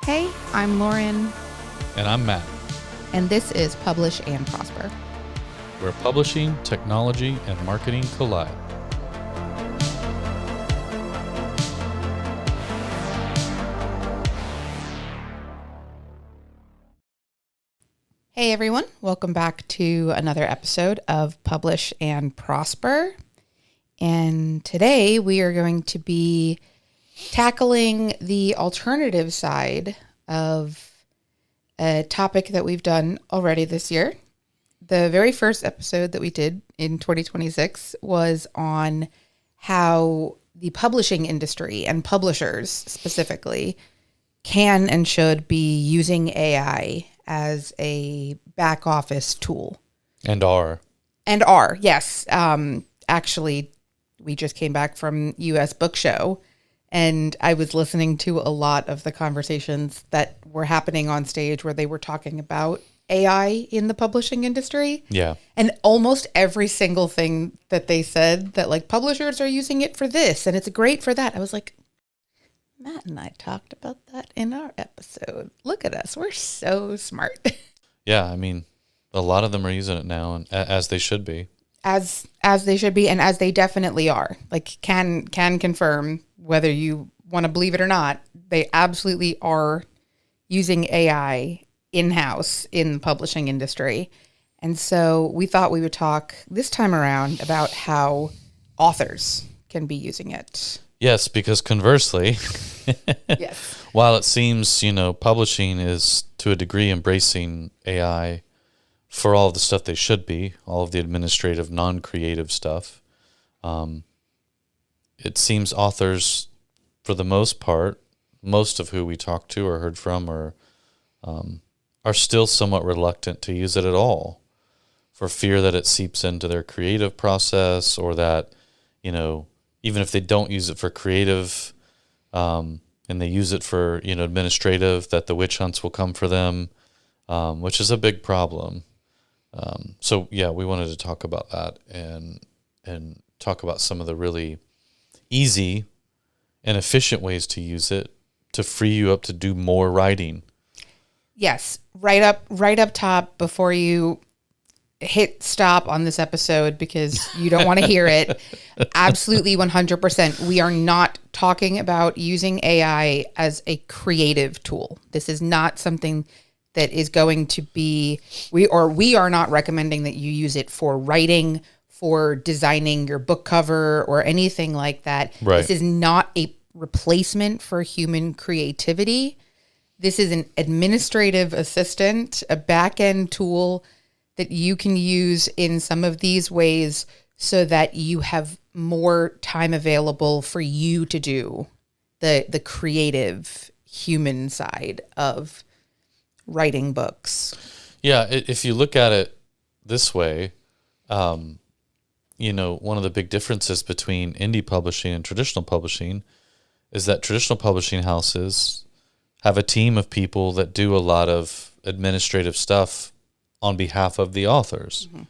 Hey, I'm Lauren. And I'm Matt. And this is Publish and Prosper, where publishing, technology, and marketing collide. Hey everyone, welcome back to another episode of Publish and Prosper. And today we are going to be tackling the alternative side of a topic that we've done already this year. The very first episode that we did in 2026 was on how the publishing industry and publishers specifically can and should be using AI as a back office tool. And are, yes. Actually, we just came back from US Book Show, and I was listening to a lot of the conversations that were happening on stage where they were talking about AI in the publishing industry. Yeah. And almost every single thing that they said that like publishers are using it for this and it's great for that. I was like, Matt and I talked about that in our episode. Look at us. We're so smart. Yeah. I mean, a lot of them are using it now, and as they should be. As they should be, and as they definitely are. Like can confirm whether you want to believe it or not. They absolutely are using AI in-house in the publishing industry. And so we thought we would talk this time around about how authors can be using it. Yes, because conversely, Yes. while it seems, publishing is to a degree embracing AI for all of the stuff they should be, all of the administrative, non-creative stuff, it seems authors, for the most part, most of who we talked to or heard from are still somewhat reluctant to use it at all, for fear that it seeps into their creative process, or that, even if they don't use it for creative, and they use it for, administrative, that the witch hunts will come for them, which is a big problem. So yeah, we wanted to talk about that and talk about some of the really easy and efficient ways to use it to free you up to do more writing. Yes, right up top before you hit stop on this episode because you don't want to hear it. Absolutely 100%. We are not talking about using AI as a creative tool. This is not something that is going to be, we are not recommending that you use it for writing, for designing your book cover or anything like that. Right. This is not a replacement for human creativity. This is an administrative assistant, a back-end tool that you can use in some of these ways so that you have more time available for you to do the creative human side of writing books. Yeah, if you look at it this way, one of the big differences between indie publishing and traditional publishing is that traditional publishing houses have a team of people that do a lot of administrative stuff on behalf of the authors. Mm-hmm.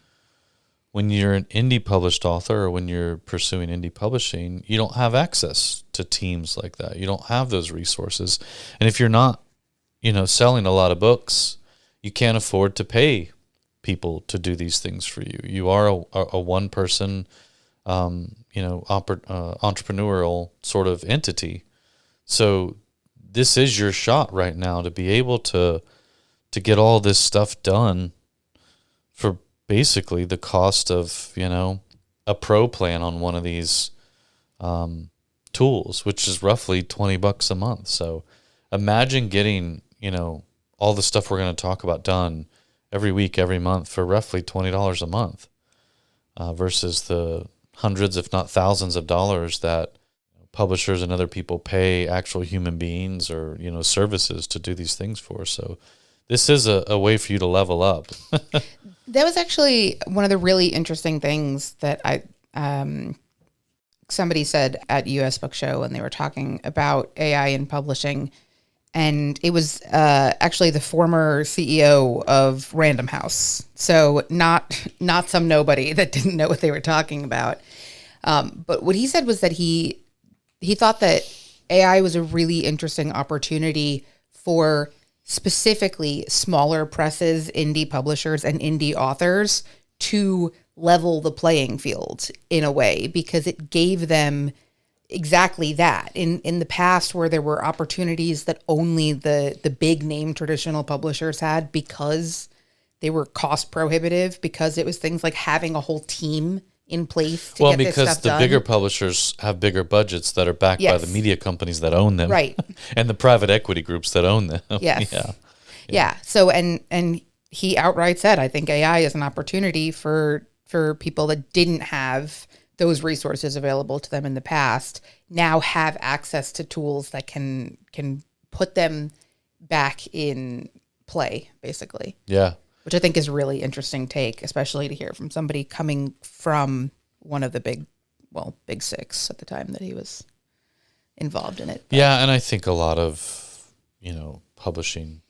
When you're an indie published author, or when you're pursuing indie publishing, you don't have access to teams like that. You don't have those resources. And if you're not, selling a lot of books, you can't afford to pay people to do these things for you. You are a one-person, entrepreneurial sort of entity. So this is your shot right now to be able to get all this stuff done for basically the cost of, a pro plan on one of these tools, which is roughly $20 a month. So imagine getting, all the stuff we're going to talk about done every week, every month for roughly $20 a month, versus the hundreds, if not thousands of dollars that publishers and other people pay actual human beings or, services to do these things for. So this is a way for you to level up. That was actually one of the really interesting things that somebody said at US Book Show when they were talking about AI in publishing. And it was actually the former CEO of Random House. So not some nobody that didn't know what they were talking about. But what he said was that he thought that AI was a really interesting opportunity for specifically smaller presses, indie publishers, and indie authors to level the playing field in a way, because it gave them exactly that. In the past, where there were opportunities that only the big name traditional publishers had because they were cost prohibitive, because it was things like having a whole team in place to get this stuff done. Well, because the bigger publishers have bigger budgets that are backed by the media companies that own them. Right. And the private equity groups that own them. Yes. Yeah. So, and he outright said, I think AI is an opportunity for people that didn't have those resources available to them in the past, now have access to tools that can put them back in play, basically. Yeah. Which I think is a really interesting take, especially to hear from somebody coming from one of the big six at the time that he was involved in it. But yeah, and I think a lot of, publishing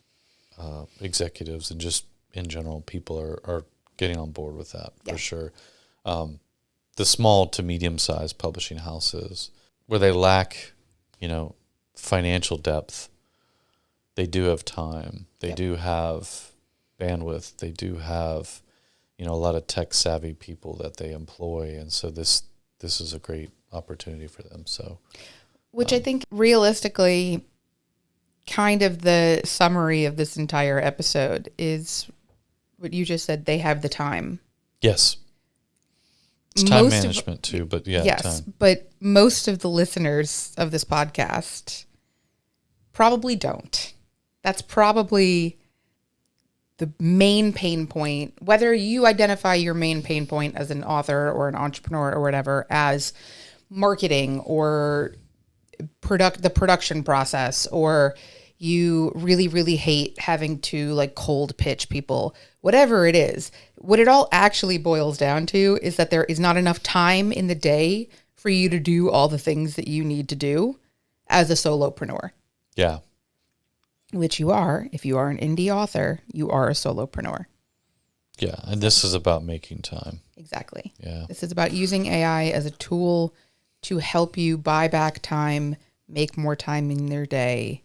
executives and just in general people are getting on board with that for sure. The small to medium-sized publishing houses where they lack, financial depth, they do have time. They do have bandwidth. They do have, a lot of tech-savvy people that they employ, and so this is a great opportunity for them. So, which I think realistically, kind of the summary of this entire episode is what you just said. They have the time. Yes. It's time management too, but yes, time. But most of the listeners of this podcast probably don't. That's probably the main pain point, whether you identify your main pain point as an author or an entrepreneur or whatever, as marketing or the production process, or you really, really hate having to cold pitch people, whatever it is, what it all actually boils down to is that there is not enough time in the day for you to do all the things that you need to do as a solopreneur. Yeah. Which you are. If you are an indie author, you are a solopreneur. Yeah. And this is about making time. Exactly. Yeah. This is about using AI as a tool to help you buy back time, make more time in your day,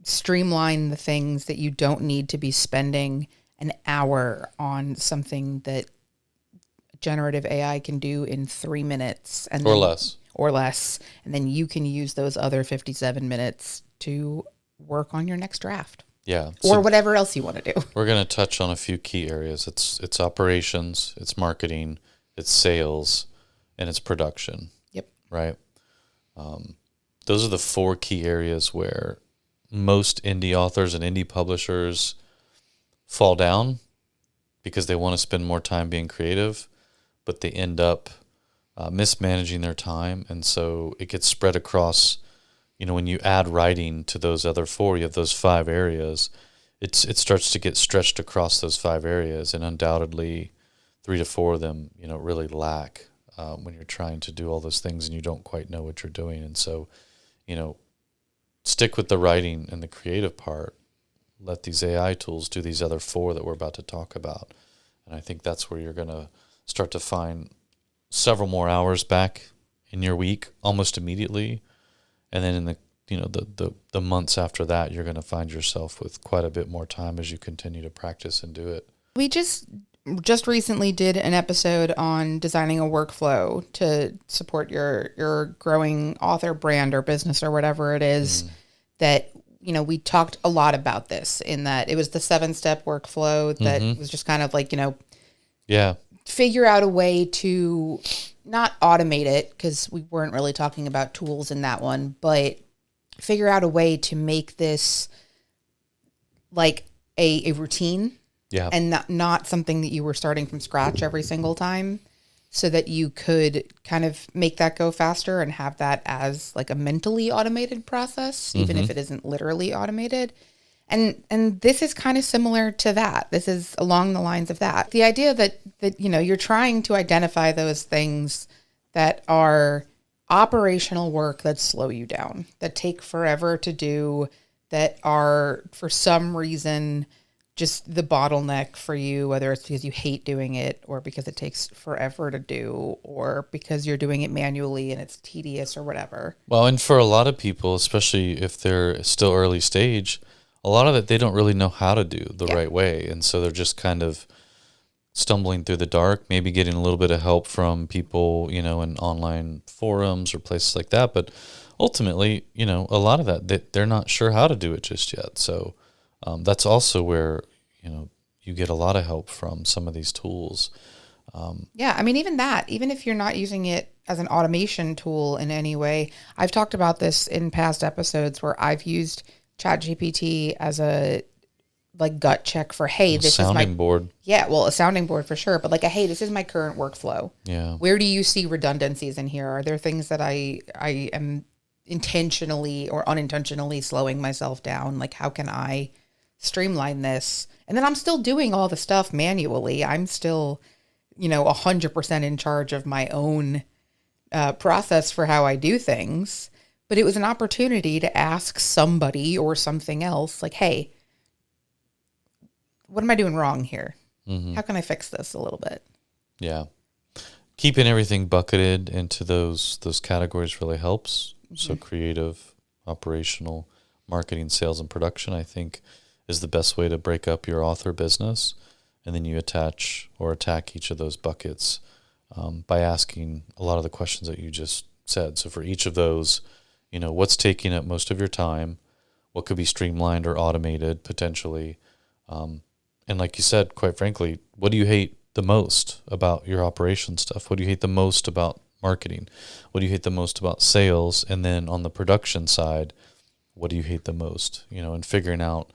streamline the things that you don't need to be spending an hour on something that generative AI can do in 3 minutes or less. And then you can use those other 57 minutes to work on your next draft. Yeah. Or whatever else you want to do. We're going to touch on a few key areas. It's operations, it's marketing, it's sales, and it's production. Yep. Right? Those are the 4 key areas where most indie authors and indie publishers fall down because they want to spend more time being creative, but they end up mismanaging their time. And so it gets spread across, when you add writing to those other 4, you have those 5 areas, it starts to get stretched across those 5 areas, and undoubtedly 3 to 4 of them, really lack when you're trying to do all those things and you don't quite know what you're doing. And so, stick with the writing and the creative part. Let these AI tools do these other 4 that we're about to talk about. And I think that's where you're going to start to find several more hours back in your week almost immediately. And then in the months after that, you're going to find yourself with quite a bit more time as you continue to practice and do it. We just recently did an episode on designing a workflow to support your growing author brand or business or whatever it is that, we talked a lot about this, in that it was the 7-step workflow that was just kind of figure out a way to not automate it, because we weren't really talking about tools in that one, but figure out a way to make this like a routine. Yeah. And not something that you were starting from scratch every single time, so that you could kind of make that go faster and have that as like a mentally automated process, even if it isn't literally automated. And this is kind of similar to that. This is along the lines of that. The idea that you're trying to identify those things that are operational work that slow you down, that take forever to do, that are for some reason just the bottleneck for you, whether it's because you hate doing it or because it takes forever to do or because you're doing it manually and it's tedious or whatever. Well, and for a lot of people, especially if they're still early stage, a lot of it they don't really know how to do the right way. And so they're just kind of stumbling through the dark, maybe getting a little bit of help from people, in online forums or places like that. But ultimately, a lot of that, they're not sure how to do it just yet. So that's also where, you get a lot of help from some of these tools. Yeah, I mean, even if you're not using it as an automation tool in any way, I've talked about this in past episodes where I've used ChatGPT as a like gut check for, hey, this is my sounding board. Yeah, well, a sounding board for sure, but like hey, this is my current workflow. Yeah. Where do you see redundancies in here? Are there things that I am intentionally or unintentionally slowing myself down? Like, how can I streamline this? And then I'm still doing all the stuff manually. I'm still, 100% in charge of my own process for how I do things. But it was an opportunity to ask somebody or something else, like, hey, what am I doing wrong here? Mm-hmm. How can I fix this a little bit? Yeah. Keeping everything bucketed into those categories really helps. Mm-hmm. So creative, operational, marketing, sales, and production, I think, is the best way to break up your author business. And then you attach or attack each of those buckets by asking a lot of the questions that you just said. So for each of those, what's taking up most of your time? What could be streamlined or automated potentially? And like you said, quite frankly, what do you hate the most about your operation stuff? What do you hate the most about marketing? What do you hate the most about sales? And then on the production side, what do you hate the most? And figuring out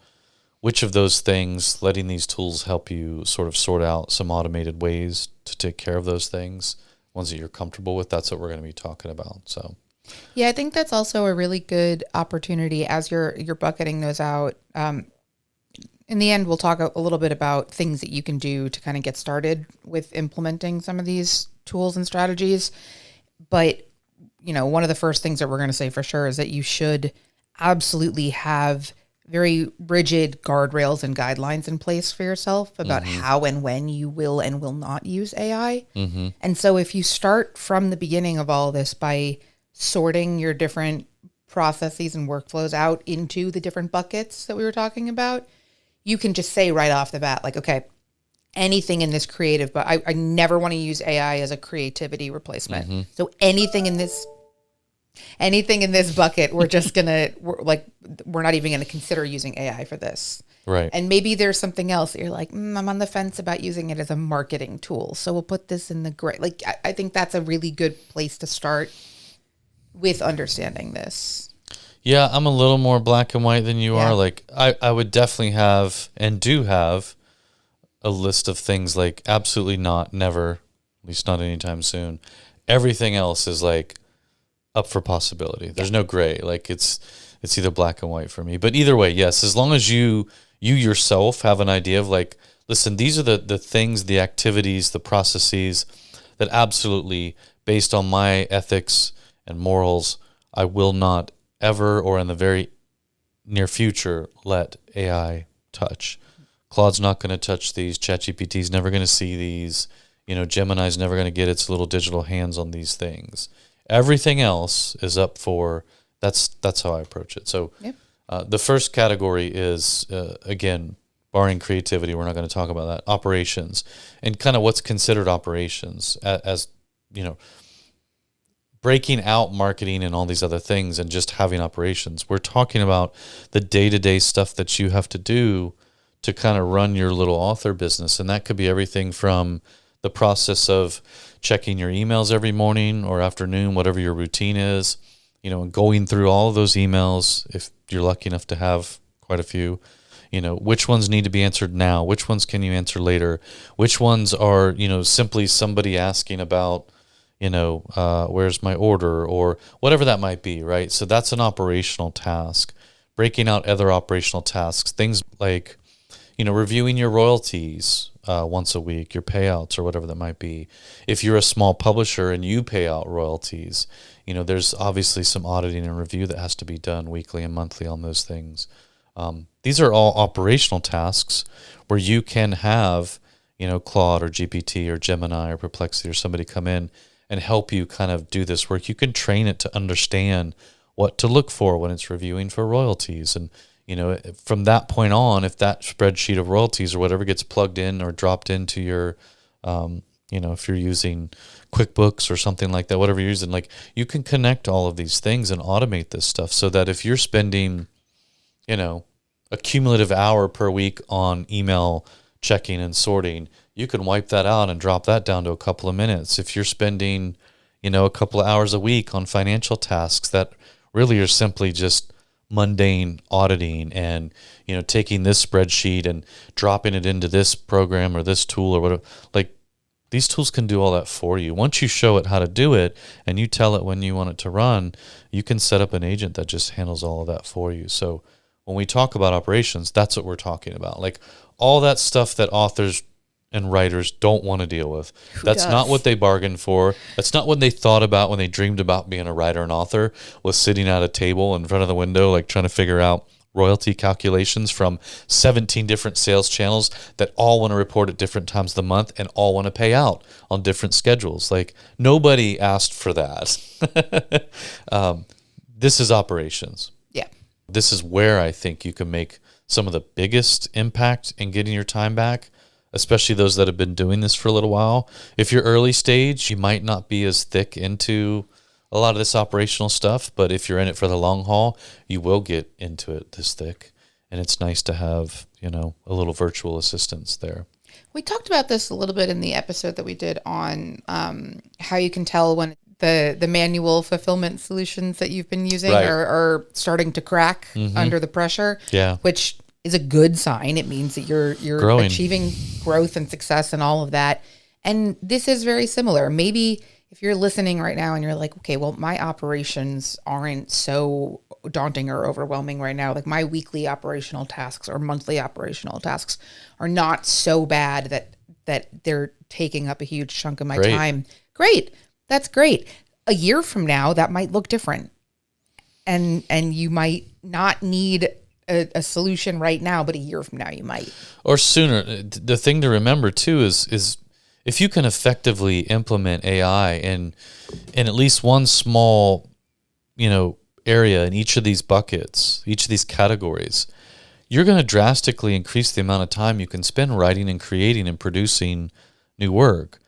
which of those things, letting these tools help you sort of sort out some automated ways to take care of those things, ones that you're comfortable with. That's what we're going to be talking about. So, yeah, I think that's also a really good opportunity as you're bucketing those out. In the end, we'll talk a little bit about things that you can do to kind of get started with implementing some of these tools and strategies. But, one of the first things that we're going to say for sure is that you should absolutely have very rigid guardrails and guidelines in place for yourself about mm-hmm. how and when you will and will not use AI. Mm-hmm. And so if you start from the beginning of all this by sorting your different processes and workflows out into the different buckets that we were talking about, you can just say right off the bat, like, okay, anything in this creative, but I never want to use AI as a creativity replacement. Mm-hmm. So anything in this bucket, we're not even going to consider using AI for this. Right. And maybe there's something else that you're like, I'm on the fence about using it as a marketing tool. So we'll put this in the gray. Like, I think that's a really good place to start with understanding this. Yeah, I'm a little more black and white than you are. Like, I would definitely have and do have a list of things like absolutely not, never, at least not anytime soon. Everything else is like up for possibility. There's no gray. Like it's either black and white for me. But either way, yes, as long as you yourself have an idea of like, listen, these are the things, the activities, the processes that absolutely, based on my ethics and morals, I will not ever or in the very near future let AI touch. Claude's not going to touch these. ChatGPT's never going to see these. Gemini's never going to get its little digital hands on these things. Everything else is up for, that's how I approach it. So the first category is, again, barring creativity, we're not going to talk about that, operations, and kind of what's considered operations as breaking out marketing and all these other things and just having operations. We're talking about the day-to-day stuff that you have to do to kind of run your little author business. And that could be everything from the process of checking your emails every morning or afternoon, whatever your routine is, and going through all of those emails, if you're lucky enough to have quite a few, which ones need to be answered now, which ones can you answer later, which ones are, simply somebody asking about, where's my order or whatever that might be, right? So that's an operational task. Breaking out other operational tasks, things like, reviewing your royalties once a week, your payouts or whatever that might be. If you're a small publisher and you pay out royalties, there's obviously some auditing and review that has to be done weekly and monthly on those things. These are all operational tasks where you can have, Claude or GPT or Gemini or Perplexity or somebody come in and help you kind of do this work. You can train it to understand what to look for when it's reviewing for royalties. And, from that point on, if that spreadsheet of royalties or whatever gets plugged in or dropped into your, if you're using QuickBooks or something like that, whatever you're using, like you can connect all of these things and automate this stuff so that if you're spending, a cumulative hour per week on email checking and sorting, you can wipe that out and drop that down to a couple of minutes. If you're spending, a couple of hours a week on financial tasks that really are simply just mundane auditing and, taking this spreadsheet and dropping it into this program or this tool or whatever, like these tools can do all that for you. Once you show it how to do it and you tell it when you want it to run, you can set up an agent that just handles all of that for you. So when we talk about operations, that's what we're talking about. Like all that stuff that authors and writers don't want to deal with. That's not what they bargained for. That's not what they thought about when they dreamed about being a writer and author, was sitting at a table in front of the window, like trying to figure out royalty calculations from 17 different sales channels that all want to report at different times of the month and all want to pay out on different schedules. Like nobody asked for that. This is operations. Yeah. This is where I think you can make some of the biggest impact in getting your time back, especially those that have been doing this for a little while. If you're early stage, you might not be as thick into a lot of this operational stuff, but if you're in it for the long haul, you will get into it this thick. And it's nice to have, a little virtual assistance there. We talked about this a little bit in the episode that we did on how you can tell when the manual fulfillment solutions that you've been using are starting to crack under the pressure, which is a good sign. It means that you're growing, achieving growth and success and all of that. And this is very similar. Maybe if you're listening right now and you're like, okay, well, my operations aren't so daunting or overwhelming right now. Like my weekly operational tasks or monthly operational tasks are not so bad that they're taking up a huge chunk of my time. Great. That's great. A year from now, that might look different. And you might not need a solution right now, but a year from now you might. Or sooner. The thing to remember too is if you can effectively implement AI in at least one small, area in each of these buckets, each of these categories, you're going to drastically increase the amount of time you can spend writing and creating and producing new work,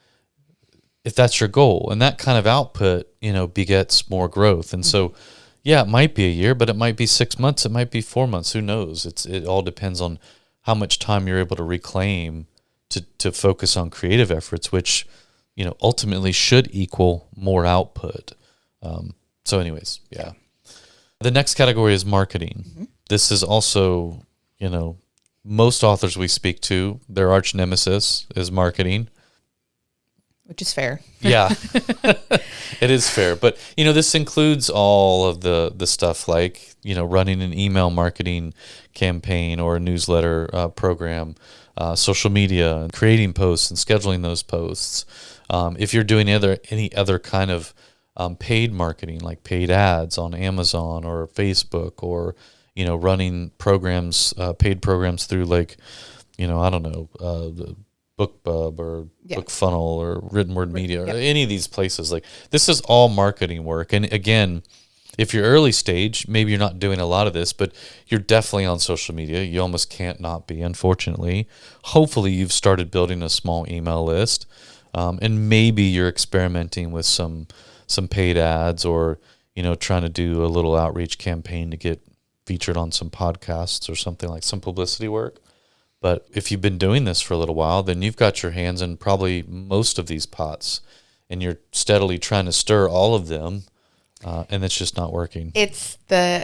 if that's your goal. And that kind of output, begets more growth. And so, yeah, it might be a year, but it might be 6 months. It might be 4 months. Who knows? It all depends on how much time you're able to reclaim to focus on creative efforts, which, ultimately should equal more output. So anyways, yeah. The next category is marketing. Mm-hmm. This is also, most authors we speak to, their arch nemesis is marketing. Which is fair. Yeah, it is fair. But, this includes all of the stuff like, running an email marketing campaign or a newsletter program, social media, and creating posts and scheduling those posts. If you're doing any other kind of paid marketing, like paid ads on Amazon or Facebook, or, running programs, paid programs through like, the BookBub or BookFunnel or Written Word Media or any of these places. Like this is all marketing work. And again, if you're early stage, maybe you're not doing a lot of this, but you're definitely on social media. You almost can't not be, unfortunately. Hopefully you've started building a small email list, and maybe you're experimenting with some paid ads or, trying to do a little outreach campaign to get featured on some podcasts or something, like some publicity work. But if you've been doing this for a little while, then you've got your hands in probably most of these pots, and you're steadily trying to stir all of them, and it's just not working. It's it's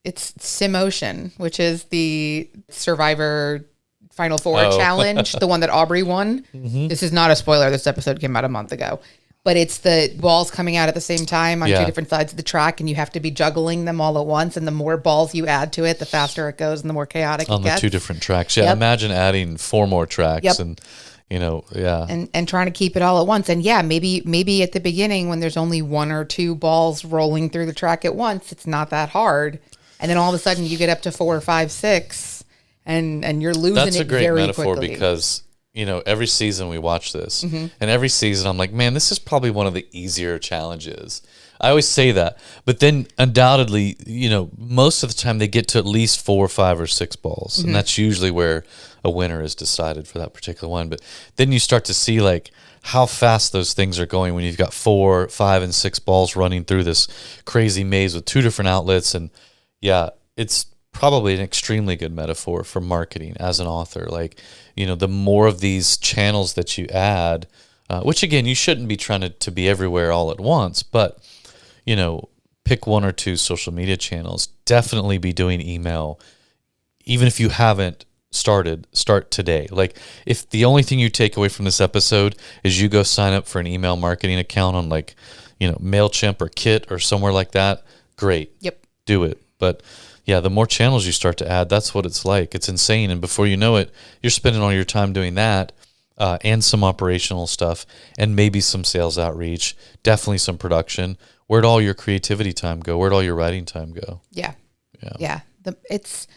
Simotion, which is the Survivor Final Four challenge, the one that Aubrey won. Mm-hmm. This is not a spoiler. This episode came out a month ago. But it's the balls coming out at the same time on two different sides of the track, and you have to be juggling them all at once. And the more balls you add to it, the faster it goes and the more chaotic it gets. On the two different tracks. Yeah, imagine adding 4 more tracks and, And trying to keep it all at once. And maybe at the beginning when there's only 1 or 2 balls rolling through the track at once, it's not that hard. And then all of a sudden you get up to 4, 5, 6 and you're losing That's it a great very metaphor quickly. because, every season we watch this, and every season I'm like, man, this is probably one of the easier challenges. I always say that. But then undoubtedly, most of the time they get to at least 4, 5, or 6 balls. And that's usually where a winner is decided for that particular one. But then you start to see like how fast those things are going when you've got 4, 5, and 6 balls running through this crazy maze with 2 different outlets. And yeah, it's probably an extremely good metaphor for marketing as an author. Like, the more of these channels that you add, which again, you shouldn't be trying to be everywhere all at once, but pick 1 or 2 social media channels. Definitely be doing email. Even if you haven't start today. Like if the only thing you take away from this episode is you go sign up for an email marketing account on like, MailChimp or Kit or somewhere like that, great. Yep. Do it. But yeah, the more channels you start to add, that's what it's like. It's insane. And before you know it, you're spending all your time doing that. And some operational stuff and maybe some sales outreach, definitely some production. Where'd all your creativity time go? Where'd all your writing time go? Yeah. It's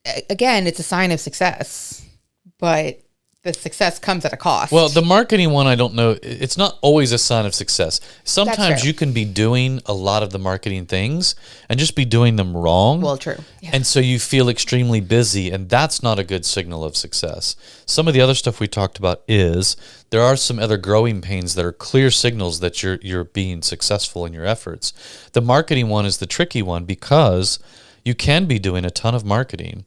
a sign of success, but the success comes at a cost. Well, the marketing one, I don't know. It's not always a sign of success. Sometimes you can be doing a lot of the marketing things and just be doing them wrong. Well, true. Yeah. And so you feel extremely busy, and that's not a good signal of success. Some of the other stuff we talked about is there are some other growing pains that are clear signals that you're being successful in your efforts. The marketing one is the tricky one because you can be doing a ton of marketing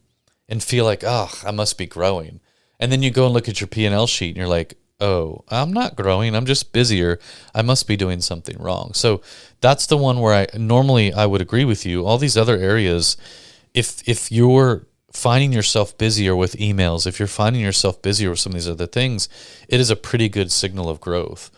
and feel like, oh, I must be growing. And then you go and look at your P&L sheet and you're like, oh, I'm not growing. I'm just busier. I must be doing something wrong. So that's the one where I would agree with you. All these other areas, if you're finding yourself busier with emails, if you're finding yourself busier with some of these other things, it is a pretty good signal of growth.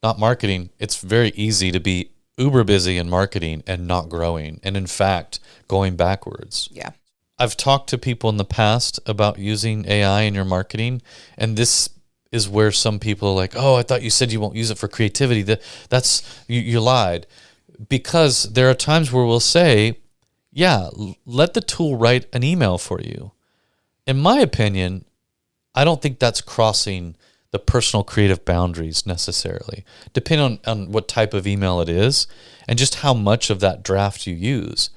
Not marketing. It's very easy to be uber busy in marketing and not growing. And in fact, going backwards. Yeah. I've talked to people in the past about using AI in your marketing, and this is where some people are like, oh, I thought you said you won't use it for creativity. You lied. Because there are times where we'll say, yeah, let the tool write an email for you. In my opinion, I don't think that's crossing the personal creative boundaries necessarily, depending on what type of email it is and just how much of that draft you use.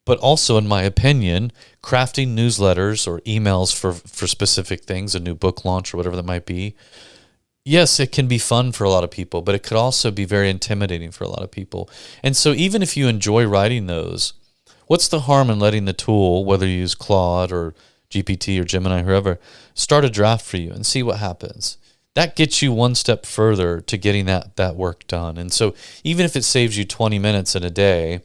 But also, in my opinion, crafting newsletters or emails for specific things, a new book launch or whatever that might be, yes, it can be fun for a lot of people, but it could also be very intimidating for a lot of people. And so even if you enjoy writing those, what's the harm in letting the tool, whether you use Claude or GPT or Gemini, whoever, start a draft for you and see what happens? That gets you one step further to getting that work done. And so even if it saves you 20 minutes in a day,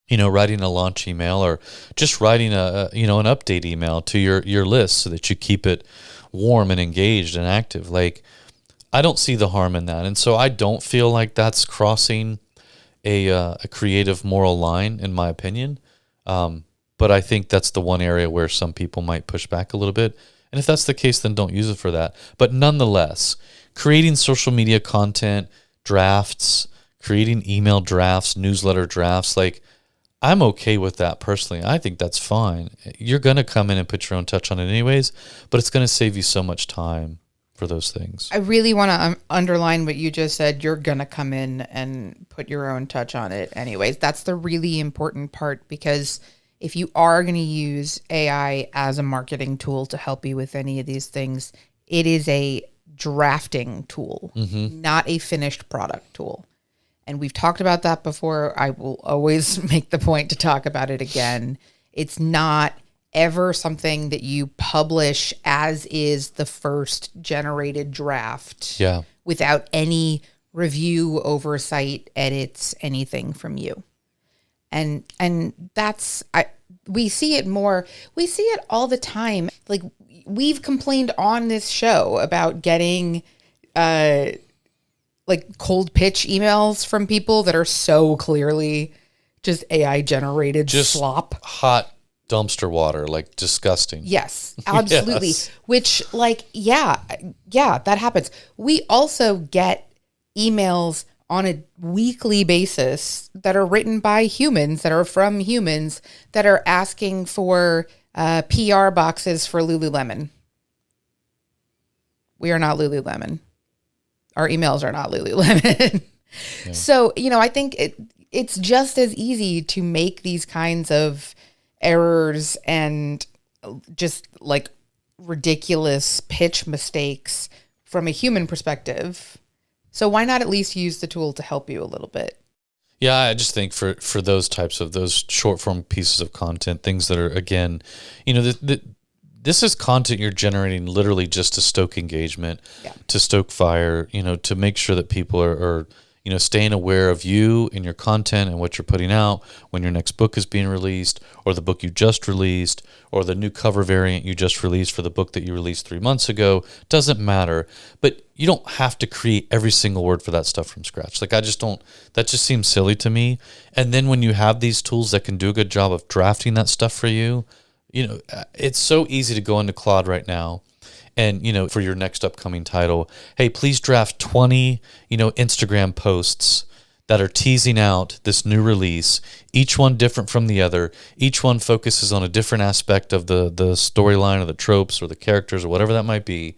writing a launch email or just writing an update email to your list so that you keep it warm and engaged and active. Like, I don't see the harm in that. And so I don't feel like that's crossing a creative moral line, in my opinion. But I think that's the one area where some people might push back a little bit. And if that's the case, then don't use it for that. But nonetheless, creating social media content, drafts, creating email drafts, newsletter drafts, like, I'm okay with that personally. I think that's fine. You're going to come in and put your own touch on it anyways, but it's going to save you so much time for those things. I really want to underline what you just said. You're going to come in and put your own touch on it anyways. That's the really important part, because if you are going to use AI as a marketing tool to help you with any of these things, it is a drafting tool, not a finished product tool. And we've talked about that before. I will always make the point to talk about it again. It's not ever something that you publish as is the first generated draft without any review, oversight, edits, anything from you. And that's, we see it more. We see it all the time. Like, we've complained on this show about getting like cold pitch emails from people that are so clearly just AI generated slop. Hot dumpster water, like disgusting. Yes, absolutely. Yes. Which, like, yeah, that happens. We also get emails on a weekly basis that are written by humans, that are from humans, that are asking for PR boxes for Lululemon. We are not Lululemon. Our emails are not Lululemon. Yeah. So, I think it's just as easy to make these kinds of errors and just like ridiculous pitch mistakes from a human perspective. So why not at least use the tool to help you a little bit? Yeah, I just think for those types of those short form pieces of content, things that are, again, this is content you're generating literally just to stoke engagement, to stoke fire, to make sure that people are staying aware of you and your content and what you're putting out when your next book is being released, or the book you just released, or the new cover variant you just released for the book that you released 3 months ago. Doesn't matter. But you don't have to create every single word for that stuff from scratch. Like, that just seems silly to me. And then when you have these tools that can do a good job of drafting that stuff for you, it's so easy to go into Claude right now and, for your next upcoming title, hey, please draft 20, Instagram posts that are teasing out this new release, each one different from the other. Each one focuses on a different aspect of the storyline or the tropes or the characters or whatever that might be.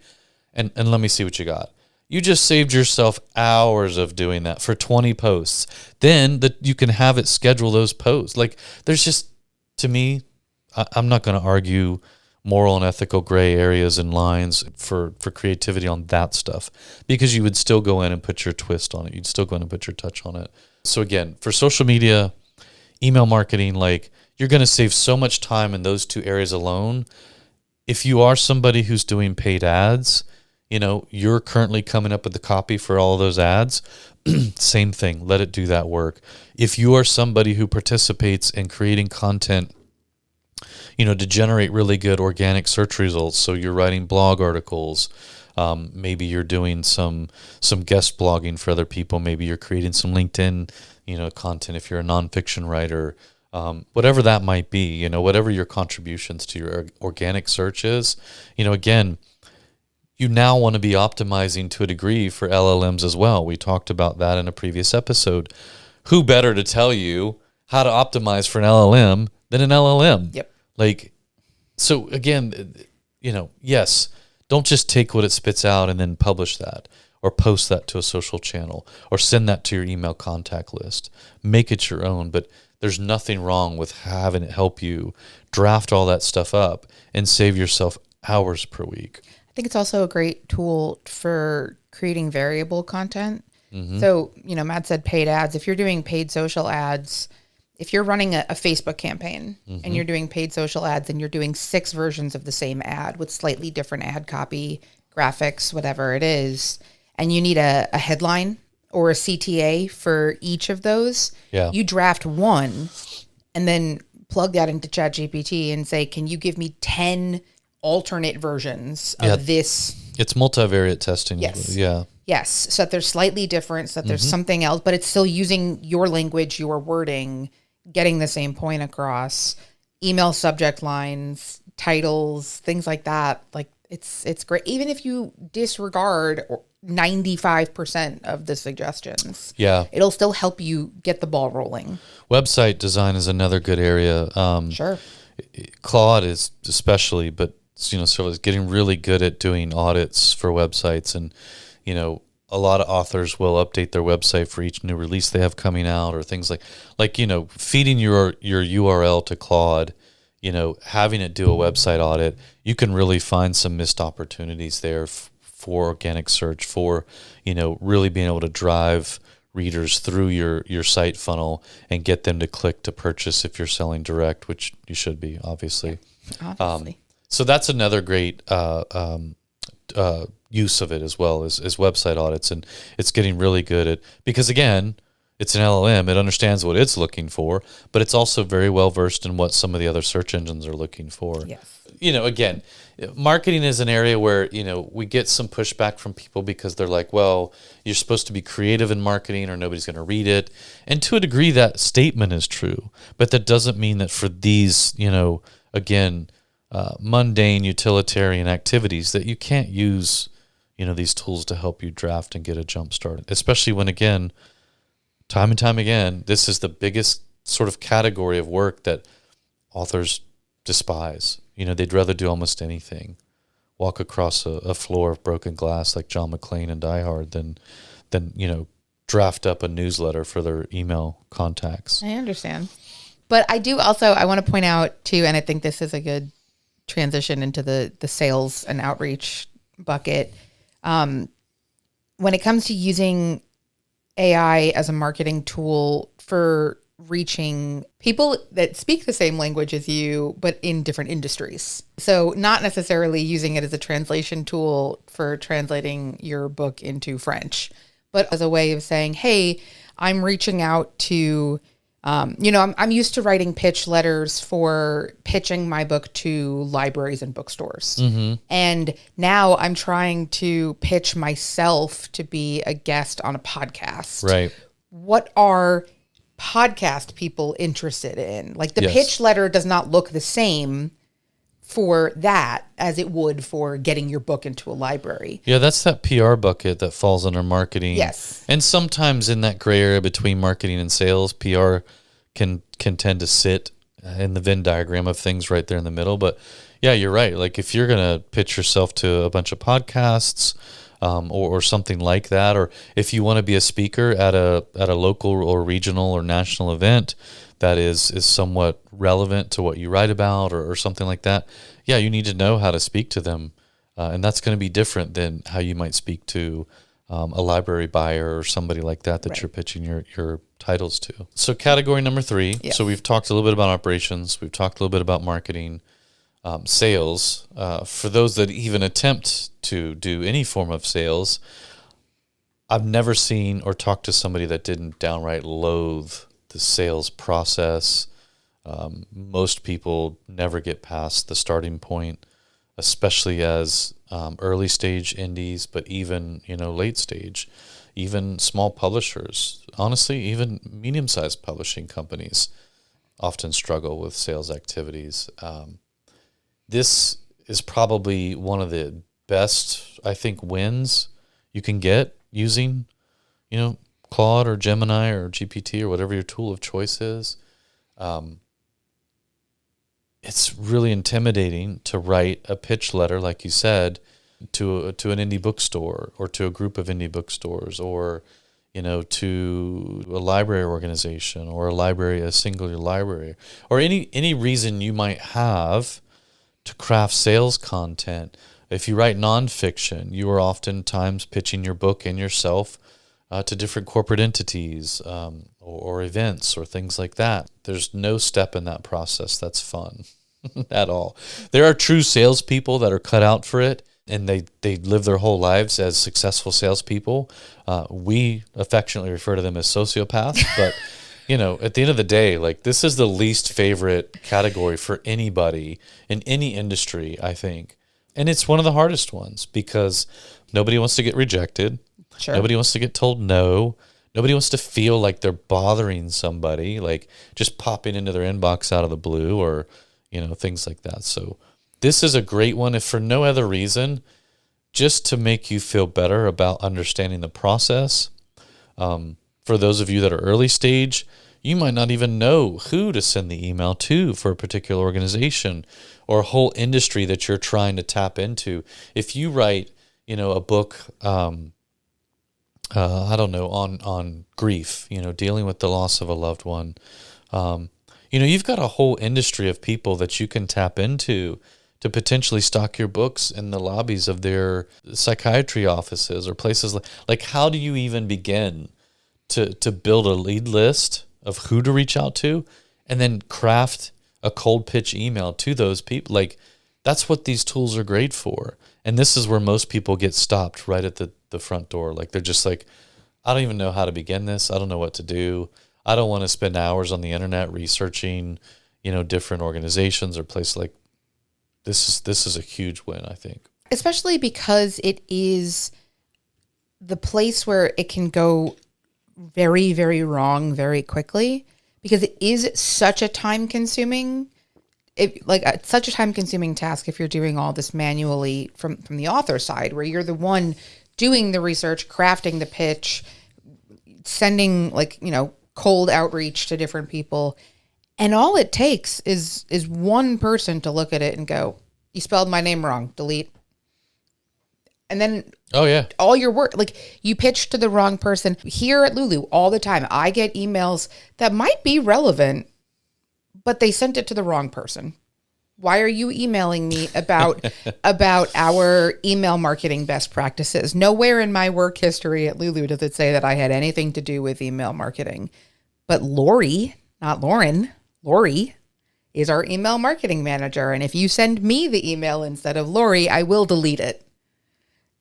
And let me see what you got. You just saved yourself hours of doing that for 20 posts. Then you can have it schedule those posts. Like, there's just, to me, I'm not going to argue moral and ethical gray areas and lines for creativity on that stuff, because you would still go in and put your twist on it. You'd still go in and put your touch on it. So again, for social media, email marketing, like, you're going to save so much time in those two areas alone. If you are somebody who's doing paid ads, you're currently coming up with the copy for all of those ads, same thing, let it do that work. If you are somebody who participates in creating content to generate really good organic search results. So you're writing blog articles. Maybe you're doing some guest blogging for other people. Maybe you're creating some LinkedIn, content if you're a nonfiction writer. Whatever that might be, whatever your contributions to your organic search is, again, you now want to be optimizing to a degree for LLMs as well. We talked about that in a previous episode. Who better to tell you how to optimize for an LLM than an LLM? Yep. Like, so again, yes, don't just take what it spits out and then publish that or post that to a social channel or send that to your email contact list. Make it your own, but there's nothing wrong with having it help you draft all that stuff up and save yourself hours per week. I think it's also a great tool for creating variable content. Mm-hmm. So, Matt said paid ads. If you're doing paid social ads, if you're running a Facebook campaign and you're doing paid social ads and you're doing 6 versions of the same ad with slightly different ad copy, graphics, whatever it is, and you need a headline or a CTA for each of those, you draft one and then plug that into ChatGPT and say, can you give me 10 alternate versions of this? It's multivariate testing. Yes. Yeah. Yes. So that there's slightly different, so that there's something else, but it's still using your language, your wording, getting the same point across. Email subject lines, titles, things like that. Like, it's great. Even if you disregard 95% of the suggestions, it'll still help you get the ball rolling. Website design is another good area. Sure. Claude is especially, but so it's getting really good at doing audits for websites, and a lot of authors will update their website for each new release they have coming out, or things like feeding your URL to Claude, having it do a website audit. You can really find some missed opportunities there for organic search, for really being able to drive readers through your site funnel and get them to click to purchase if you're selling direct, which you should be, obviously. Obviously. So that's another great use of it as well as website audits, and it's getting really good at, because again, it's an LLM, it understands what it's looking for, but it's also very well versed in what some of the other search engines are looking for. Yes. Again, marketing is an area where we get some pushback from people because they're like, well, you're supposed to be creative in marketing or nobody's going to read it, and to a degree that statement is true, but that doesn't mean that for these mundane utilitarian activities that you can't use these tools to help you draft and get a jump started, especially when, again, time and time again, this is the biggest sort of category of work that authors despise. They'd rather do almost anything, walk across a floor of broken glass like John McClane in Die Hard than draft up a newsletter for their email contacts. I understand. But I want to point out too, and I think this is a good transition into the sales and outreach bucket. When it comes to using AI as a marketing tool for reaching people that speak the same language as you, but in different industries. So not necessarily using it as a translation tool for translating your book into French, but as a way of saying, hey, I'm reaching out to, I'm used to writing pitch letters for pitching my book to libraries and bookstores. Mm-hmm. And now I'm trying to pitch myself to be a guest on a podcast. Right. What are podcast people interested in? Like the pitch letter does not look the same for that as it would for getting your book into a library. Yeah, that's that PR bucket that falls under marketing. Yes. And sometimes in that gray area between marketing and sales, PR can tend to sit in the Venn diagram of things right there in the middle. But yeah, you're right. Like if you're going to pitch yourself to a bunch of podcasts or something like that, or if you want to be a speaker at a local or regional or national event that is somewhat relevant to what you write about or something like that, yeah, you need to know how to speak to them. And that's going to be different than how you might speak to a library buyer or somebody like that Right. you're pitching your titles to. So category number 3. Yes. So we've talked a little bit about operations. We've talked a little bit about marketing, sales. For those that even attempt to do any form of sales, I've never seen or talked to somebody that didn't downright loathe the sales process. Most people never get past the starting point, especially as early stage indies, but even late stage, even small publishers. Honestly, even medium-sized publishing companies often struggle with sales activities. This is probably one of the best, I think, wins you can get using, Claude or Gemini or GPT or whatever your tool of choice is. It's really intimidating to write a pitch letter, like you said, to an indie bookstore or to a group of indie bookstores or, to a library organization or a singular library, or any reason you might have to craft sales content. If you write nonfiction, you are oftentimes pitching your book and yourself to different corporate entities or events or things like that. There's no step in that process that's fun at all. There are true salespeople that are cut out for it, and they live their whole lives as successful salespeople. We affectionately refer to them as sociopaths, but at the end of the day, like this is the least favorite category for anybody in any industry, I think. And it's one of the hardest ones because nobody wants to get rejected. Sure. Nobody wants to get told no. Nobody wants to feel like they're bothering somebody, like just popping into their inbox out of the blue or, things like that. So this is a great one, if for no other reason, just to make you feel better about understanding the process. For those of you that are early stage, you might not even know who to send the email to for a particular organization or a whole industry that you're trying to tap into. If you write, a book, on grief, dealing with the loss of a loved one, you've got a whole industry of people that you can tap into to potentially stock your books in the lobbies of their psychiatry offices or places like how do you even begin to build a lead list of who to reach out to and then craft a cold pitch email to those people? Like that's what these tools are great for. And this is where most people get stopped right at the front door. Like they're just like, I don't even know how to begin this. I don't know what to do. I don't want to spend hours on the internet researching, different organizations or places. Like this is a huge win, I think. Especially because it is the place where it can go very, very wrong very quickly because it is such a time-consuming such a time-consuming task if you're doing all this manually from the author side, where you're the one doing the research, crafting the pitch, sending cold outreach to different people. And all it takes is one person to look at it and go, you spelled my name wrong, delete. And then all your work, you pitch to the wrong person. Here at Lulu all the time, I get emails that might be relevant, but they sent it to the wrong person. Why are you emailing me about our email marketing best practices? Nowhere in my work history at Lulu does it say that I had anything to do with email marketing. But Lori, not Lauren, Lori is our email marketing manager. And if you send me the email instead of Lori, I will delete it.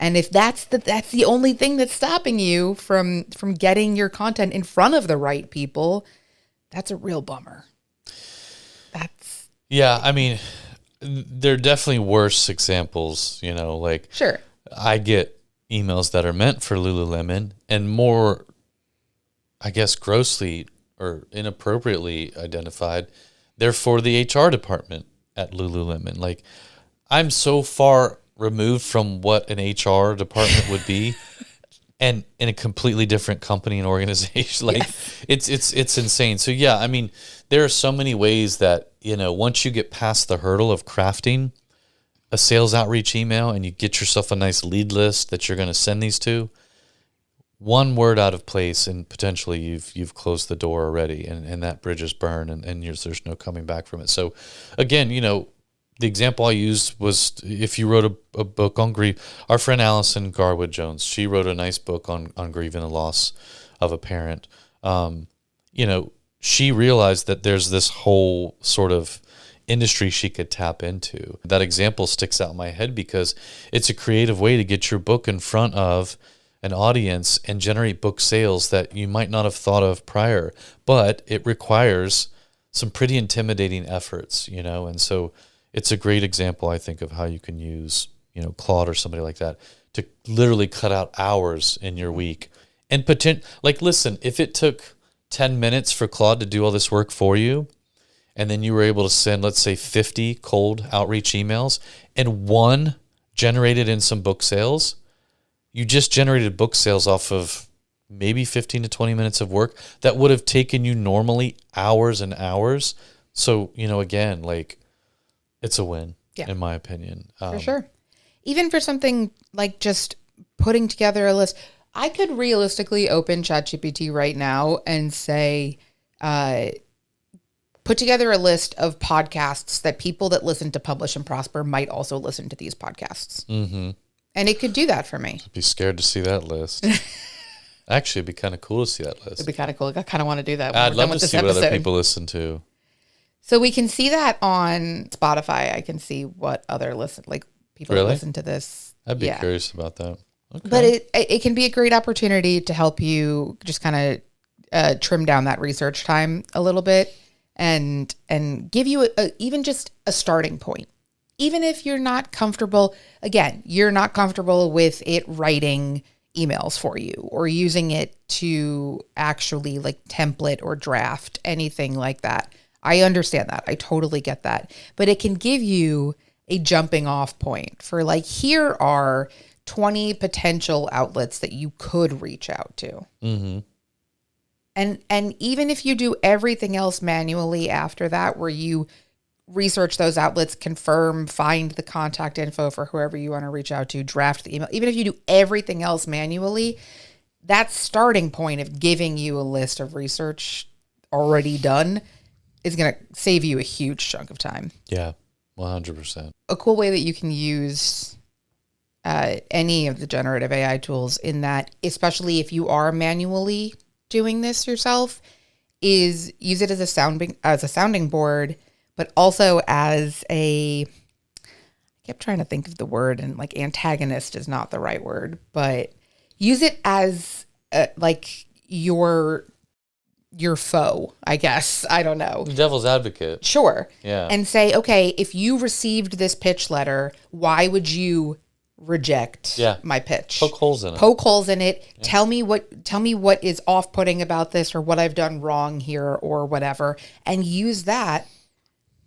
And if that's the only thing that's stopping you from getting your content in front of the right people, that's a real bummer. Yeah, I mean, there are definitely worse examples, Sure. I get emails that are meant for Lululemon and more, I guess, grossly or inappropriately identified, they're for the HR department at Lululemon. I'm so far removed from what an HR department would be and in a completely different company and organization. Yes. It's insane. So yeah, I mean, there are so many ways that, once you get past the hurdle of crafting a sales outreach email and you get yourself a nice lead list that you're going to send these to, one word out of place and potentially you've closed the door already and that bridge is burned and there's no coming back from it. So again, the example I used was if you wrote a book on grief. Our friend Allison Garwood Jones, she wrote a nice book on grieving the loss of a parent. She realized that there's this whole sort of industry she could tap into. That example sticks out in my head because it's a creative way to get your book in front of an audience and generate book sales that you might not have thought of prior, but it requires some pretty intimidating efforts, and so it's a great example, I think, of how you can use, Claude or somebody like that to literally cut out hours in your week and listen, if it took 10 minutes for Claude to do all this work for you, and then you were able to send, let's say, 50 cold outreach emails, and one generated in some book sales, you just generated book sales off of maybe 15 to 20 minutes of work that would have taken you normally hours and hours. So, again, it's a win, in my opinion. For sure. Even for something like just putting together a list, I could realistically open ChatGPT right now and say, put together a list of podcasts that people that listen to Publish and Prosper might also listen to these podcasts. Mm-hmm. And it could do that for me. I'd be scared to see that list. Actually, it'd be kind of cool to see that list. It'd be kind of cool. I kind of want to do that. I'd love to see what other people listen to. So we can see that on Spotify. I can see what other people listen to this. I'd be curious about that. Okay. But it can be a great opportunity to help you just kind of trim down that research time a little bit and give you even just a starting point. Even if you're not comfortable, again, you're not comfortable with it writing emails for you or using it to actually template or draft anything like that. I understand that. I totally get that. But it can give you a jumping off point for here are 20 potential outlets that you could reach out to. Mm-hmm. And even if you do everything else manually after that, where you research those outlets, confirm, find the contact info for whoever you want to reach out to, draft the email, even if you do everything else manually, that starting point of giving you a list of research already done is going to save you a huge chunk of time. Yeah, 100%. A cool way that you can use any of the generative AI tools in that, especially if you are manually doing this yourself, is use it as a sounding board, but also as I kept trying to think of the word, and antagonist is not the right word, but use it as your foe, I guess. I don't know. Devil's advocate. Sure. Yeah. And say, okay, if you received this pitch letter, why would you reject my pitch? Poke holes in it. Yeah. Tell me what is off-putting about this or what I've done wrong here or whatever, and use that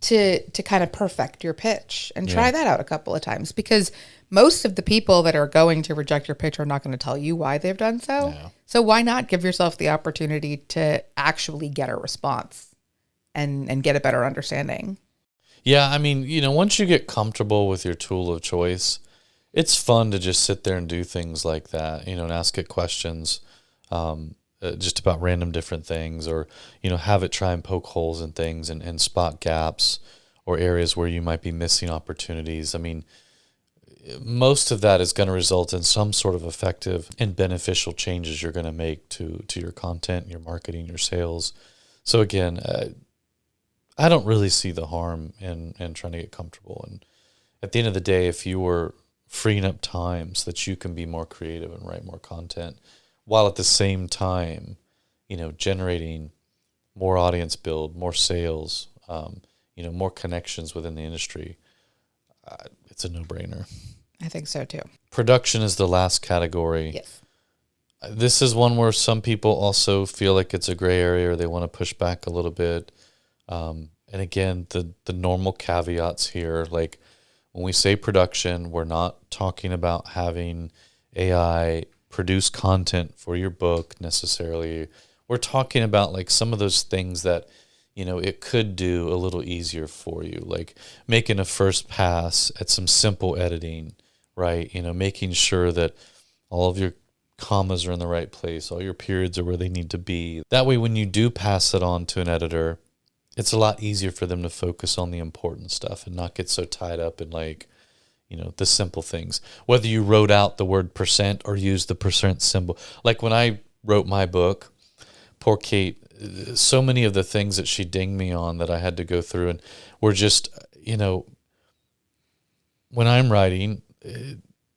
to kind of perfect your pitch and try that out a couple of times, because most of the people that are going to reject your pitch are not going to tell you why they've done so. Yeah. So why not give yourself the opportunity to actually get a response and get a better understanding? Yeah, I mean, once you get comfortable with your tool of choice, it's fun to just sit there and do things like that, and ask it questions just about random different things, or, have it try and poke holes in things and spot gaps or areas where you might be missing opportunities. I mean, most of that is going to result in some sort of effective and beneficial changes you're going to make to your content, your marketing, your sales. So again, I don't really see the harm in trying to get comfortable. And at the end of the day, if you were freeing up time so that you can be more creative and write more content, while at the same time, generating more audience build, more sales, more connections within the industry, it's a no-brainer. I think so too. Production is the last category. Yes. This is one where some people also feel like it's a gray area, or they want to push back a little bit. And again, the normal caveats here, like when we say production, we're not talking about having AI produce content for your book necessarily. We're talking about like some of those things that, it could do a little easier for you, like making a first pass at some simple editing, right? Making sure that all of your commas are in the right place, all your periods are where they need to be. That way, when you do pass it on to an editor, it's a lot easier for them to focus on the important stuff and not get so tied up in like, the simple things. Whether you wrote out the word percent or used the percent symbol. Like when I wrote my book, poor Kate, so many of the things that she dinged me on that I had to go through and were just, when I'm writing,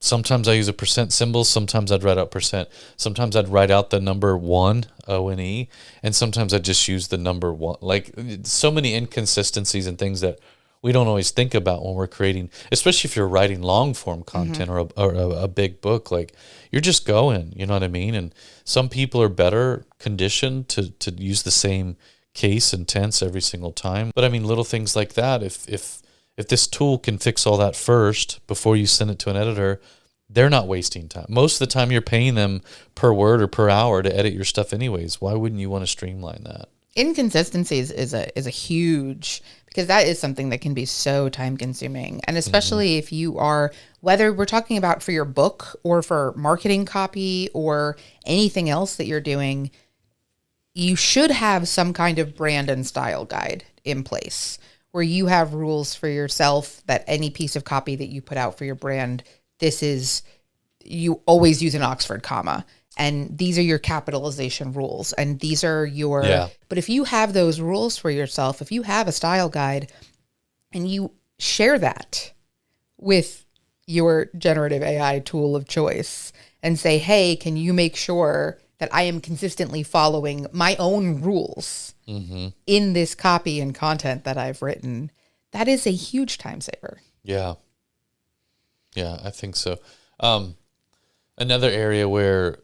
sometimes I use a percent symbol, sometimes I'd write out percent, sometimes I'd write out the number 1, O-N-E, and sometimes I'd just use the number 1. Like so many inconsistencies and things that we don't always think about when we're creating, especially if you're writing long form content or a big book. Like you're just going, you know what I mean? And some people are better conditioned to use the same case and tense every single time. But I mean, little things like that, if this tool can fix all that first before you send it to an editor, they're not wasting time. Most of the time you're paying them per word or per hour to edit your stuff anyways. Why wouldn't you want to streamline that? Inconsistencies is a huge, because that is something that can be so time consuming. And especially if you are, whether we're talking about for your book or for marketing copy or anything else that you're doing, you should have some kind of brand and style guide in place where you have rules for yourself that any piece of copy that you put out for your brand, you always use an Oxford comma. And these are your capitalization rules. And these are but if you have those rules for yourself, if you have a style guide and you share that with your generative AI tool of choice and say, hey, can you make sure that I am consistently following my own rules in this copy and content that I've written, that is a huge time saver. Yeah. Yeah, I think so. Another area where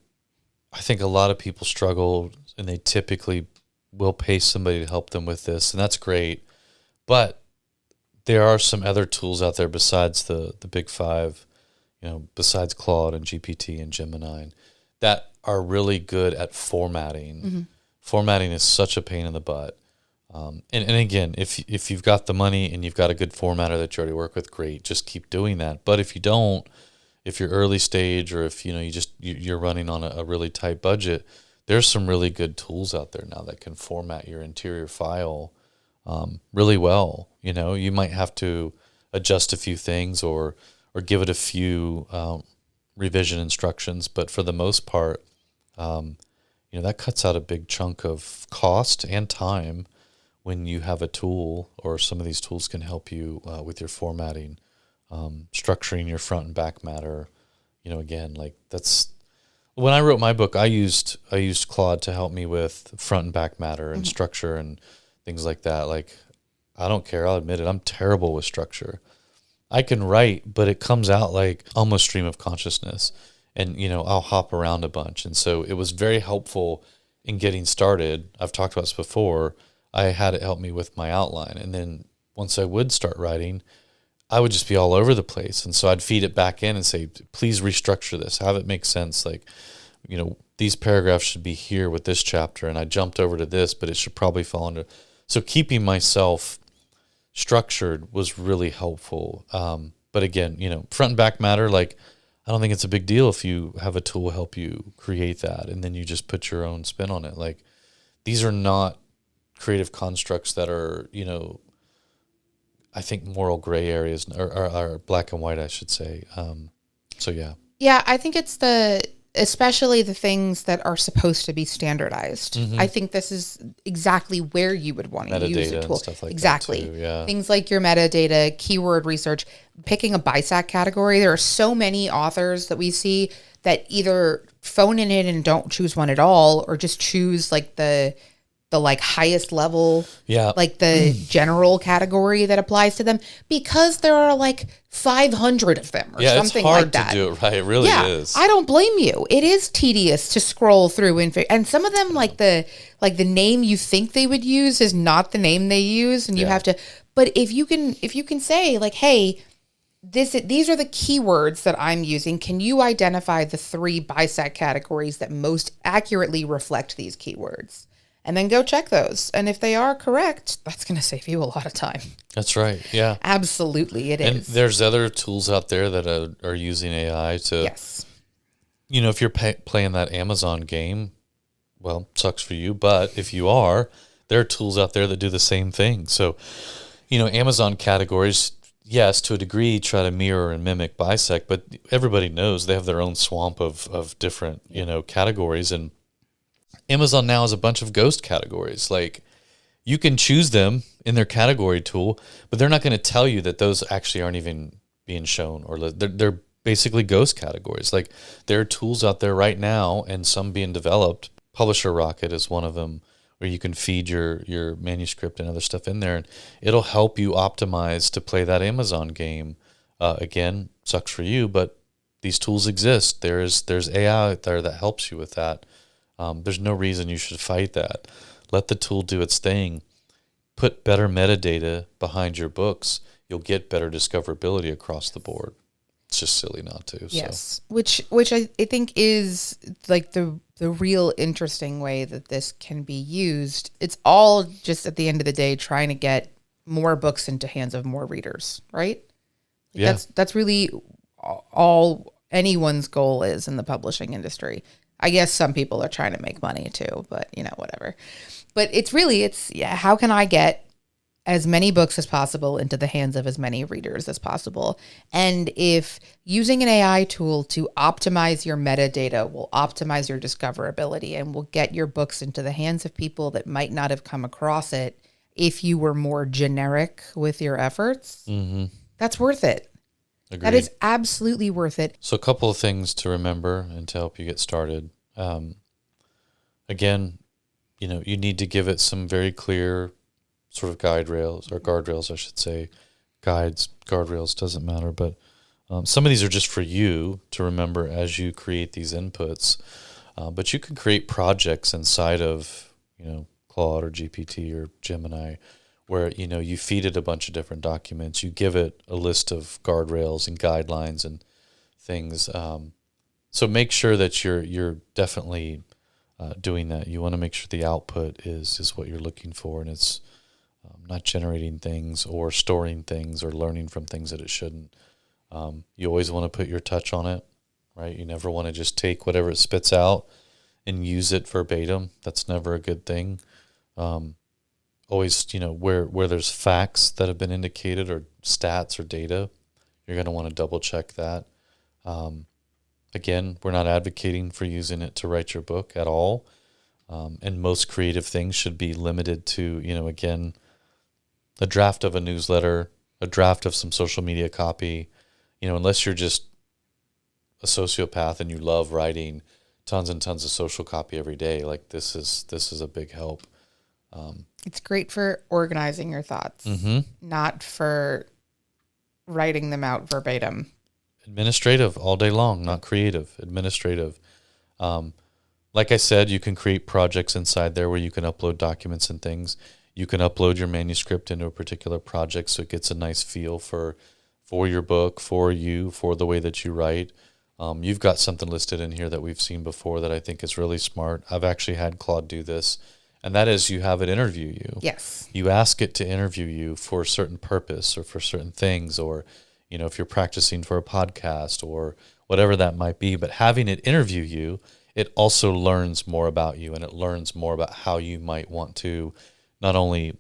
I think a lot of people struggle, and they typically will pay somebody to help them with this, and that's great. But there are some other tools out there besides the big five, besides Claude and GPT and Gemini, that are really good at formatting. Formatting is such a pain in the butt. And again, if you've got the money and you've got a good formatter that you already work with, great, just keep doing that. But if you don't, if you're early stage, or if you're running on a really tight budget, there's some really good tools out there now that can format your interior file really well. You might have to adjust a few things or give it a few revision instructions, but for the most part, that cuts out a big chunk of cost and time when you have a tool, or some of these tools can help you with your formatting. Structuring your front and back matter, again, like that's when I wrote my book, I used Claude to help me with front and back matter and structure and things like that. Like, I don't care. I'll admit it. I'm terrible with structure. I can write, but it comes out like almost stream of consciousness, and, I'll hop around a bunch. And so it was very helpful in getting started. I've talked about this before. I had it help me with my outline, and then once I would start writing, I would just be all over the place. And so I'd feed it back in and say, please restructure this, have it make sense. Like, these paragraphs should be here with this chapter, and I jumped over to this, but it should probably fall under. So keeping myself structured was really helpful. But again, front and back matter. Like, I don't think it's a big deal if you have a tool help you create that, and then you just put your own spin on it. Like, these are not creative constructs that are, I think moral gray areas or black and white, I should say. So yeah. Yeah, I think it's especially the things that are supposed to be standardized. I think this is exactly where you would want to use a tool. And stuff like exactly. that too, yeah. Things like your metadata, keyword research, picking a BISAC category. There are so many authors that we see that either phone it in and don't choose one at all, or just choose like the like highest level, like the general category that applies to them, because there are like 500 of them or something like that. It's hard to do it right. It really is. I don't blame you. It is tedious to scroll through and some of them, like the name you think they would use is not the name they use, and you have to. But if you can say like, hey, these are the keywords that I'm using. Can you identify the 3 BISAC categories that most accurately reflect these keywords? And then go check those. And if they are correct, that's going to save you a lot of time. That's right. Yeah. Absolutely, it is. And there's other tools out there that are using AI to, yes. If you're playing that Amazon game, well, sucks for you. But if you are, there are tools out there that do the same thing. So, Amazon categories, yes, to a degree, try to mirror and mimic BISAC, but everybody knows they have their own swamp of different, categories. And Amazon now has a bunch of ghost categories. Like, you can choose them in their category tool, but they're not going to tell you that those actually aren't even being shown, or they're basically ghost categories. Like, there are tools out there right now, and some being developed. Publisher Rocket is one of them, where you can feed your manuscript and other stuff in there, and it'll help you optimize to play that Amazon game. Again, sucks for you, but these tools exist. There's AI out there that helps you with that. There's no reason you should fight that. Let the tool do its thing. Put better metadata behind your books. You'll get better discoverability across the board. It's just silly not to. Yes, so. Which I think is like the real interesting way that this can be used. It's all just at the end of the day trying to get more books into hands of more readers, right? Yeah. That's really all anyone's goal is in the publishing industry. I guess some people are trying to make money too, but whatever. But it's how can I get as many books as possible into the hands of as many readers as possible? And if using an AI tool to optimize your metadata will optimize your discoverability and will get your books into the hands of people that might not have come across it if you were more generic with your efforts, that's worth it. Agreed. That is absolutely worth it. So a couple of things to remember and to help you get started. Again, you need to give it some very clear sort of guardrails, I should say. Guardrails, doesn't matter. But some of these are just for you to remember as you create these inputs. But you can create projects inside of, Claude or GPT or Gemini, where you feed it a bunch of different documents, you give it a list of guardrails and guidelines and things. So make sure that you're definitely doing that. You want to make sure the output is what you're looking for, and it's not generating things or storing things or learning from things that it shouldn't. You always want to put your touch on it, right? You never want to just take whatever it spits out and use it verbatim. That's never a good thing. Always, where there's facts that have been indicated or stats or data, you're going to want to double check that. Again, we're not advocating for using it to write your book at all. And most creative things should be limited to, again, a draft of a newsletter, a draft of some social media copy, unless you're just a sociopath and you love writing tons and tons of social copy every day. Like this is a big help. It's great for organizing your thoughts, not for writing them out verbatim. Administrative all day long, not creative. Administrative. Like I said, you can create projects inside there where you can upload documents and things. You can upload your manuscript into a particular project so it gets a nice feel for your book, for you, for the way that you write. You've got something listed in here that we've seen before that I think is really smart. I've actually had Claude do this, and that is you have it interview you. Yes. You ask it to interview you for a certain purpose or for certain things, or, if you're practicing for a podcast or whatever that might be. But having it interview you, it also learns more about you, and it learns more about how you might want to not only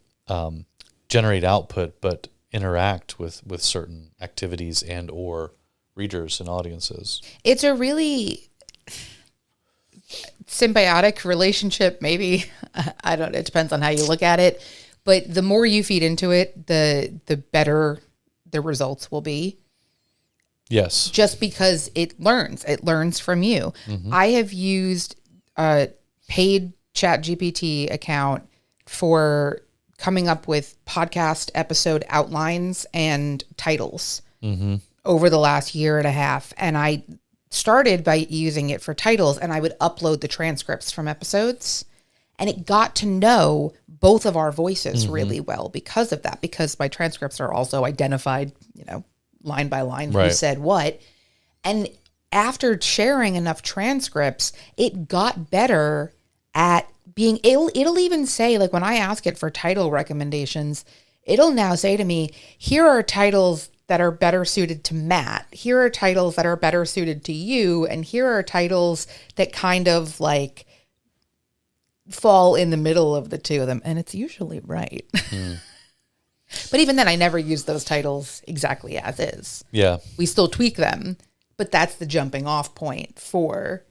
generate output, but interact with certain activities and or readers and audiences. It's a really symbiotic relationship, maybe. I don't, it depends on how you look at it. But the more you feed into it, the better the results will be. Yes. Just because it learns from you. Mm-hmm. I have used a paid ChatGPT account for coming up with podcast episode outlines and titles over the last year and a half. And I started by using it for titles, and I would upload the transcripts from episodes. And it got to know both of our voices really well because of that, because my transcripts are also identified, line by line, who said what. And after sharing enough transcripts, it got better at being, it'll even say, like when I ask it for title recommendations, it'll now say to me, here are titles that are better suited to Matt. Here are titles that are better suited to you. And here are titles that kind of like fall in the middle of the two of them. And it's usually right. But even then, I never use those titles exactly as is. Yeah. We still tweak them, but that's the jumping off point for,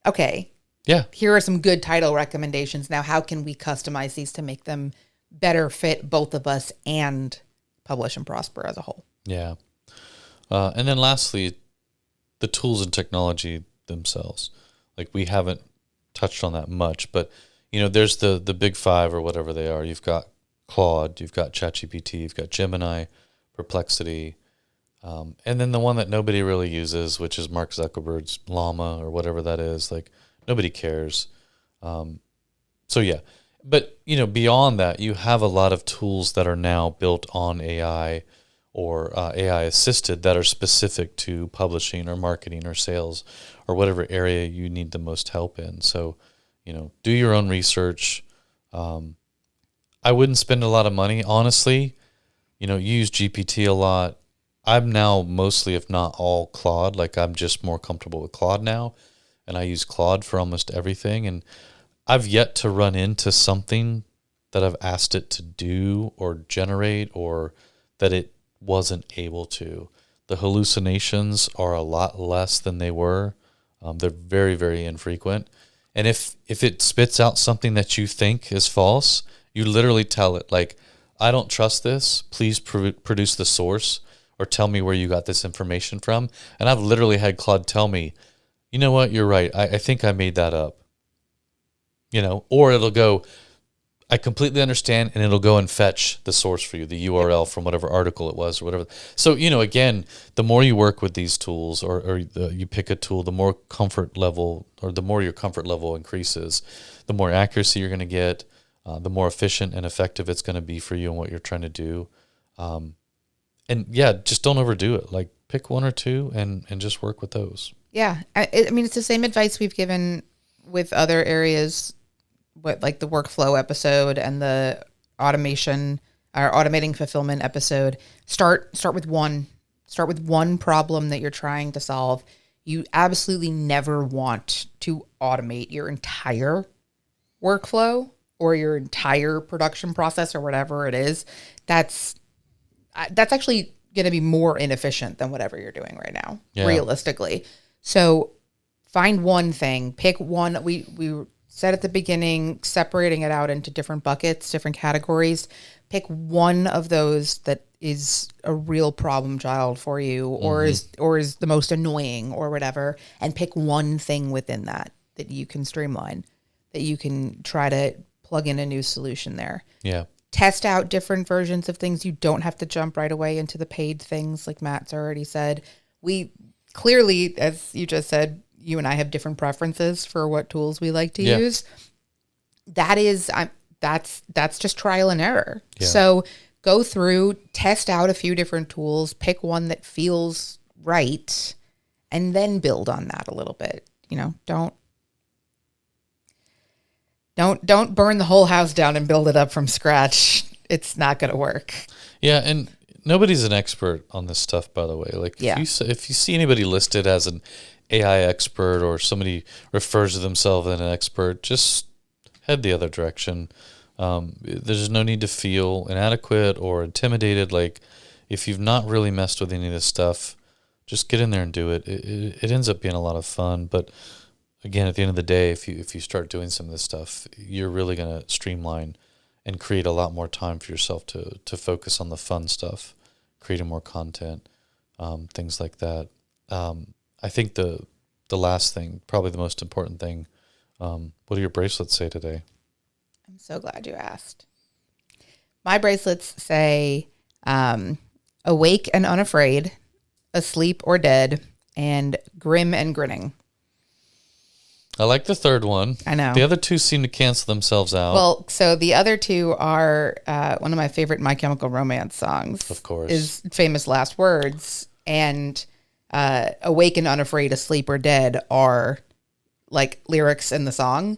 okay, yeah, here are some good title recommendations. Now, how can we customize these to make them better fit both of us and Publish and Prosper as a whole? Yeah. And then lastly, the tools and technology themselves. Like, we haven't touched on that much, but, there's the big five or whatever they are. You've got Claude, you've got ChatGPT, you've got Gemini, Perplexity, and then the one that nobody really uses, which is Mark Zuckerberg's Llama or whatever that is. Like, nobody cares. So yeah, but beyond that, you have a lot of tools that are now built on AI or AI assisted that are specific to publishing or marketing or sales or whatever area you need the most help in. So, do your own research. I wouldn't spend a lot of money, honestly. You use GPT a lot. I'm now mostly, if not all, Claude. Like, I'm just more comfortable with Claude now, and I use Claude for almost everything. And I've yet to run into something that I've asked it to do or generate or that it wasn't able to. The hallucinations are a lot less than they were. They're very, very infrequent. And if it spits out something that you think is false, you literally tell it, like, I don't trust this. Please produce the source or tell me where you got this information from. And I've literally had Claude tell me, you know what, you're right. I think I made that up. Or it'll go, I completely understand, and it'll go and fetch the source for you, the URL from whatever article it was or whatever. So, again, the more you work with these tools or you pick a tool, the more comfort level or the more your comfort level increases, the more accuracy you're going to get, the more efficient and effective it's going to be for you and what you're trying to do. And yeah, just don't overdo it. Like, pick one or two and just work with those. Yeah. I mean, it's the same advice we've given with other areas, like the workflow episode and the automation or automating fulfillment episode. Start with one. Start with one problem that you're trying to solve. You absolutely never want to automate your entire workflow or your entire production process or whatever it is. That's actually going to be more inefficient than whatever you're doing right now, realistically. So find one thing, pick one. We said at the beginning, separating it out into different buckets, different categories. Pick one of those that is a real problem child for you, or is the most annoying or whatever, and pick one thing within that you can streamline, that you can try to plug in a new solution there. Yeah. Test out different versions of things. You don't have to jump right away into the paid things, like Matt's already said. We clearly, as you just said, you and I have different preferences for what tools we like to use. That's that's just trial and error. Yeah. So go through, test out a few different tools, pick one that feels right, and then build on that a little bit. You know, don't burn the whole house down and build it up from scratch. It's not going to work. Yeah, and nobody's an expert on this stuff, by the way. Like, if you see anybody listed as an AI expert or somebody refers to themselves as an expert, just head the other direction. There's no need to feel inadequate or intimidated. Like, if you've not really messed with any of this stuff, just get in there and do it. It ends up being a lot of fun. But again, at the end of the day, if you start doing some of this stuff, you're really going to streamline and create a lot more time for yourself to focus on the fun stuff, creating more content, things like that. I think the last thing, probably the most important thing, what do your bracelets say today? I'm so glad you asked. My bracelets say awake and unafraid, asleep or dead, and grim and grinning. I like the third one. I know. The other two seem to cancel themselves out. Well, so the other two are one of my favorite My Chemical Romance songs. Of course. Is Famous Last Words. And awake and unafraid, asleep or dead are like lyrics in the song.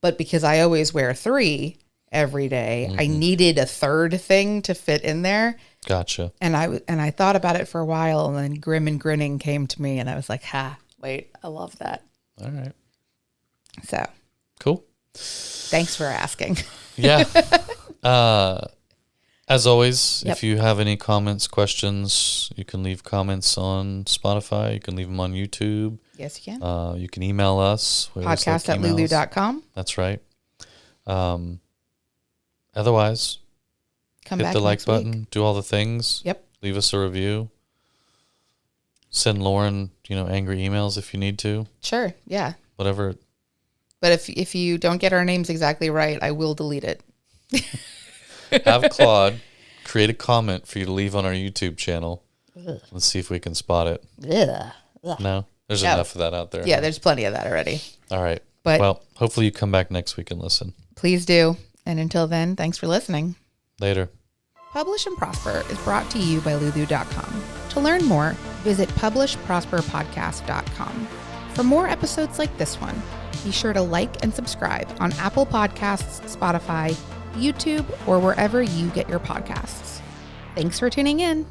But because I always wear 3 every day, I needed a third thing to fit in there. Gotcha. And I thought about it for a while, and then grim and grinning came to me, and I was like, wait, I love that. All right. So cool. Thanks for asking. Yeah. As always, if you have any comments, questions, you can leave comments on Spotify. You can leave them on YouTube. Yes, you can. You can email us. Podcast@lulu.com. That's right. Otherwise, hit the like button, do all the things. Yep. Leave us a review. Send Lauren, angry emails if you need to. Sure. Yeah. Whatever. But if you don't get our names exactly right, I will delete it. Have Claude create a comment for you to leave on our YouTube channel. Ugh. Let's see if we can spot it. Ugh. No? There's enough of that out there. Yeah, there's plenty of that already. All right. Well, hopefully you come back next week and listen. Please do. And until then, thanks for listening. Later. Publish and Prosper is brought to you by Lulu.com. To learn more, visit publishprosperpodcast.com. For more episodes like this one, be sure to like and subscribe on Apple Podcasts, Spotify, YouTube, or wherever you get your podcasts. Thanks for tuning in.